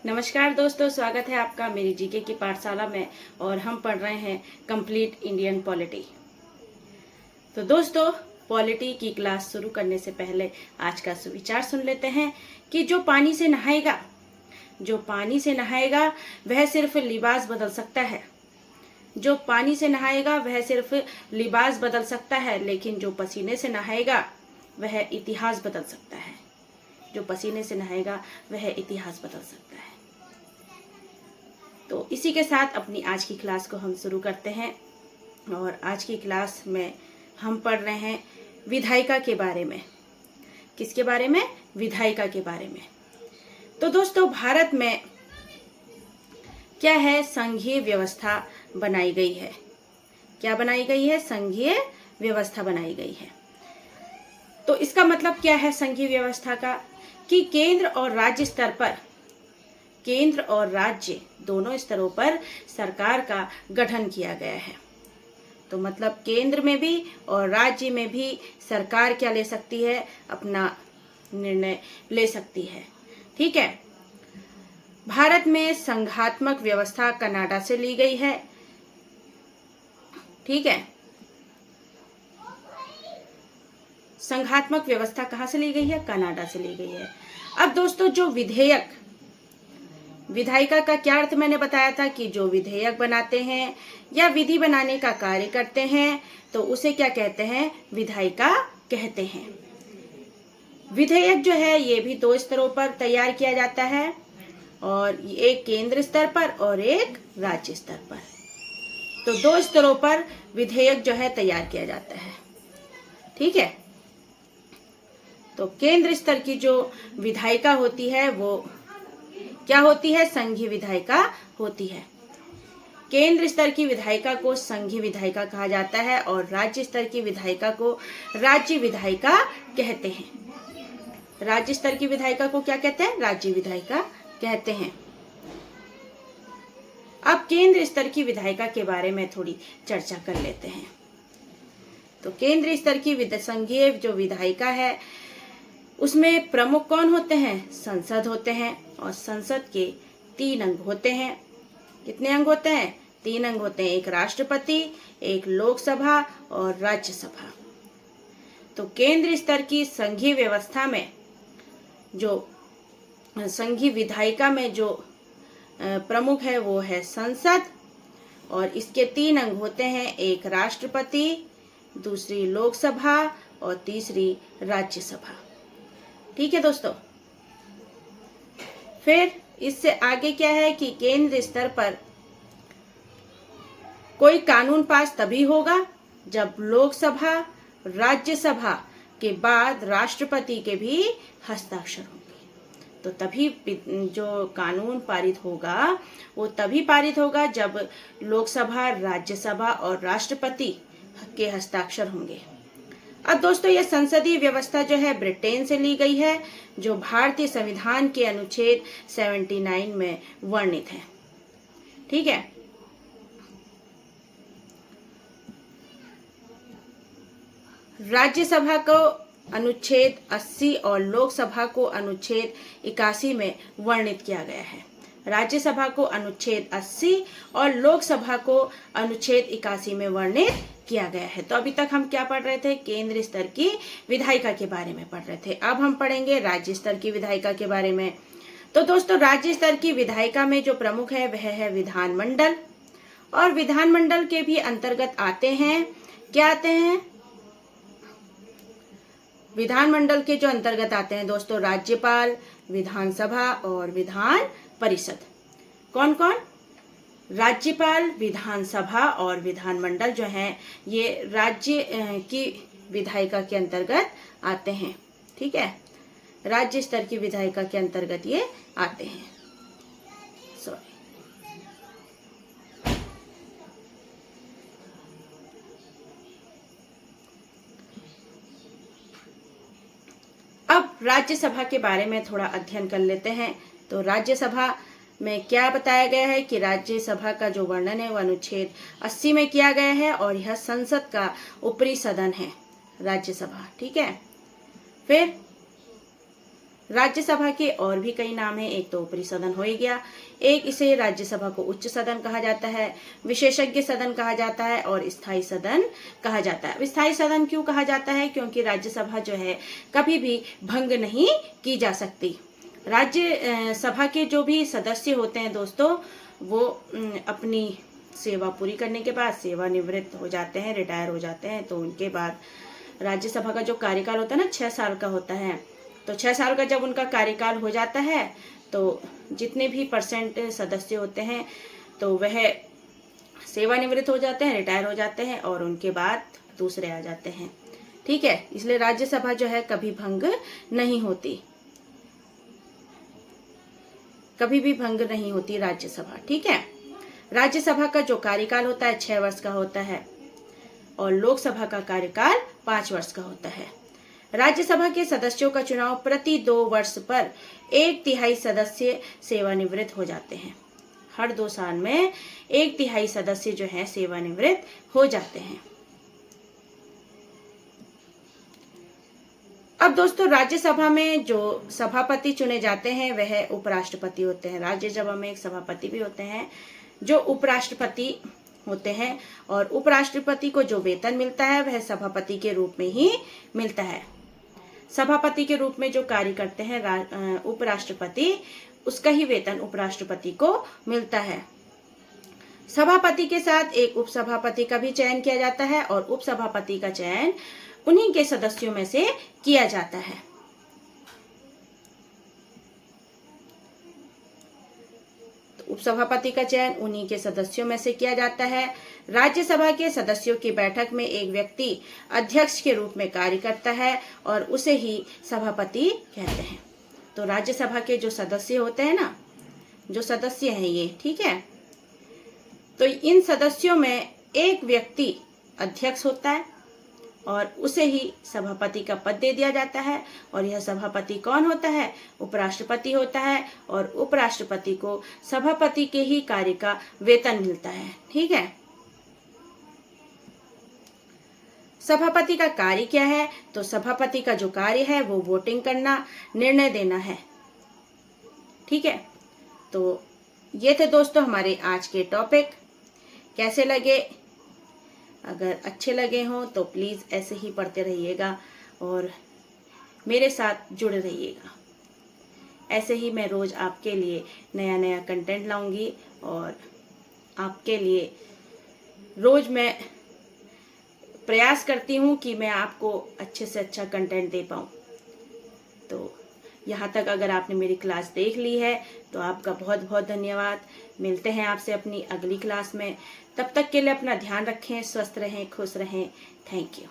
नमस्कार दोस्तों, स्वागत है आपका मेरी जीके की पाठशाला में। और हम पढ़ रहे हैं कंप्लीट इंडियन पॉलिटी। तो दोस्तों, पॉलिटी की क्लास शुरू करने से पहले आज का सुविचार सुन लेते हैं कि जो पानी से नहाएगा वह सिर्फ लिबास बदल सकता है। जो पानी से नहाएगा वह सिर्फ लिबास बदल सकता है, लेकिन जो पसीने से नहाएगा वह इतिहास बदल सकता है। जो पसीने से नहाएगा वह इतिहास बदल सकता है। तो इसी के साथ अपनी आज की क्लास को हम शुरू करते हैं। और आज की क्लास में हम पढ़ रहे हैं विधायिका के बारे में। किसके बारे में? विधायिका के बारे में। तो दोस्तों, भारत में क्या है? संघीय व्यवस्था बनाई गई है। क्या बनाई गई है? संघीय व्यवस्था बनाई गई है। तो इसका मतलब क्या है संघीय व्यवस्था का? कि केंद्र और राज्य दोनों स्तरों पर सरकार का गठन किया गया है। तो मतलब केंद्र में भी और राज्य में भी सरकार क्या ले सकती है? अपना निर्णय ले सकती है। ठीक है। भारत में संघात्मक व्यवस्था कनाडा से ली गई है। ठीक है। संघात्मक व्यवस्था कहाँ से ली गई है? कनाडा से ली गई है। अब दोस्तों, जो विधायिका का क्या अर्थ मैंने बताया था कि जो विधेयक बनाते हैं या विधि बनाने का कार्य करते हैं तो उसे क्या कहते हैं? विधायिका कहते हैं। विधेयक जो है ये भी दो स्तरों पर तैयार किया जाता है, और एक केंद्र स्तर पर और एक राज्य स्तर पर। तो दो स्तरों पर विधेयक जो है तैयार किया जाता है। ठीक है। तो केंद्र स्तर की जो विधायिका होती है वो क्या होती है? संघीय विधायिका होती है। केंद्र स्तर की विधायिका को संघीय विधायिका कहा जाता है और राज्य स्तर की विधायिका को राज्य विधायिका कहते हैं। राज्य स्तर की विधायिका को क्या कहते हैं? राज्य विधायिका कहते हैं। अब केंद्र स्तर की विधायिका के बारे में थोड़ी चर्चा कर लेते हैं। तो केंद्र स्तर की संघीय जो विधायिका है उसमें प्रमुख कौन होते हैं? संसद होते हैं। और संसद के 3 अंग होते हैं। कितने अंग होते हैं? 3 अंग होते हैं। एक राष्ट्रपति, एक लोकसभा और राज्यसभा। तो केंद्र स्तर की संघीय व्यवस्था में जो संघीय विधायिका में जो प्रमुख है वो है संसद, और इसके 3 अंग होते हैं। एक राष्ट्रपति, दूसरी लोकसभा और तीसरी राज्यसभा। ठीक है दोस्तों। फिर इससे आगे क्या है कि केंद्र स्तर पर कोई कानून पास तभी होगा जब लोकसभा, राज्यसभा के बाद राष्ट्रपति के भी हस्ताक्षर होंगे। तो तभी जो कानून पारित होगा वो तभी पारित होगा जब लोकसभा, राज्यसभा और राष्ट्रपति के हस्ताक्षर होंगे। अब दोस्तों, ये संसदीय व्यवस्था जो है ब्रिटेन से ली गई है, जो भारतीय संविधान के अनुच्छेद 79 में वर्णित है। ठीक है। राज्यसभा को अनुच्छेद 80 और लोकसभा को अनुच्छेद 81 में वर्णित किया गया है। राज्यसभा को अनुच्छेद 80 और लोकसभा को अनुच्छेद 81 में वर्णित किया गया है। तो अभी तक हम क्या पढ़ रहे थे? केंद्र स्तर की विधायिका के बारे में पढ़ रहे थे। अब हम पढ़ेंगे राज्य स्तर की विधायिका के बारे में। तो दोस्तों, राज्य स्तर की विधायिका में जो प्रमुख है वह है विधानमंडल। और विधानमंडल के भी अंतर्गत आते हैं, क्या आते हैं? विधानमंडल के जो अंतर्गत आते हैं दोस्तों, राज्यपाल, विधानसभा और विधान परिषद। कौन कौन? राज्यपाल, विधानसभा और विधानमंडल जो हैं ये राज्य की विधायिका के अंतर्गत आते हैं। ठीक है। राज्य स्तर की विधायिका के अंतर्गत ये आते हैं। अब राज्यसभा के बारे में थोड़ा अध्ययन कर लेते हैं। तो राज्यसभा में क्या बताया गया है कि राज्यसभा का जो वर्णन है वो अनुच्छेद 80 में किया गया है, और यह संसद का ऊपरी सदन है राज्यसभा। ठीक है। फिर राज्यसभा के और भी कई नाम हैं। एक तो ऊपरी सदन हो ही गया, एक इसे राज्यसभा को उच्च सदन कहा जाता है, विशेषज्ञ सदन कहा जाता है और स्थायी सदन कहा जाता है। स्थायी सदन क्यों कहा जाता है? क्योंकि राज्यसभा जो है कभी भी भंग नहीं की जा सकती। राज्य सभा के जो भी सदस्य होते हैं दोस्तों, वो अपनी सेवा पूरी करने के बाद सेवानिवृत्त हो जाते हैं, रिटायर हो जाते हैं। तो उनके बाद राज्यसभा का जो कार्यकाल होता है ना, 6 साल का होता है। तो 6 साल का जब उनका कार्यकाल हो जाता है तो जितने भी परसेंट सदस्य होते हैं तो वह सेवानिवृत्त हो जाते हैं, रिटायर हो जाते हैं और उनके बाद दूसरे आ जाते हैं। ठीक है, इसलिए राज्यसभा जो है कभी भंग नहीं होती, कभी भी भंग नहीं होती राज्यसभा। ठीक है, राज्यसभा का जो कार्यकाल होता है 6 वर्ष का होता है और लोकसभा का कार्यकाल 5 वर्ष का होता है। राज्यसभा के सदस्यों का चुनाव प्रति 2 वर्ष पर 1/3 सदस्य सेवानिवृत्त हो जाते हैं। हर 2 साल में 1/3 सदस्य जो है सेवानिवृत्त हो जाते हैं। अब दोस्तों, राज्यसभा में जो सभापति चुने जाते हैं वह उपराष्ट्रपति होते हैं। राज्यसभा में एक सभापति भी होते हैं जो उपराष्ट्रपति होते हैं और उपराष्ट्रपति को जो वेतन मिलता है वह सभापति के रूप में ही मिलता है। सभापति के रूप में जो कार्य करते हैं उपराष्ट्रपति, उसका ही वेतन उपराष्ट्रपति को मिलता है। सभापति के साथ एक उपसभापति का भी चयन किया जाता है और उपसभापति का चयन उन्हीं के सदस्यों में से किया जाता है। तो उपसभापति का चयन उन्हीं के सदस्यों में से किया जाता है। राज्यसभा के सदस्यों की बैठक में एक व्यक्ति अध्यक्ष के रूप में कार्य करता है और उसे ही सभापति कहते हैं। तो राज्यसभा के जो सदस्य होते हैं ना, जो सदस्य हैं ये, ठीक है, तो इन सदस्यों में एक व्यक्ति अध्यक्ष होता है और उसे ही सभापति का पद दे दिया जाता है। और यह सभापति कौन होता है? उपराष्ट्रपति होता है और उपराष्ट्रपति को सभापति के ही कार्य का वेतन मिलता है। ठीक है, सभापति का कार्य क्या है? तो सभापति का जो कार्य है वो वोटिंग करना, निर्णय देना है। ठीक है, तो ये थे दोस्तों हमारे आज के टॉपिक। कैसे लगे? अगर अच्छे लगे हों तो प्लीज़ ऐसे ही पढ़ते रहिएगा और मेरे साथ जुड़े रहिएगा। ऐसे ही मैं रोज़ आपके लिए नया नया कंटेंट लाऊंगी और आपके लिए रोज़ मैं प्रयास करती हूँ कि मैं आपको अच्छे से अच्छा कंटेंट दे पाऊँ। तो यहाँ तक अगर आपने मेरी क्लास देख ली है तो आपका बहुत बहुत धन्यवाद। मिलते हैं आपसे अपनी अगली क्लास में। तब तक के लिए अपना ध्यान रखें, स्वस्थ रहें, खुश रहें। Thank you.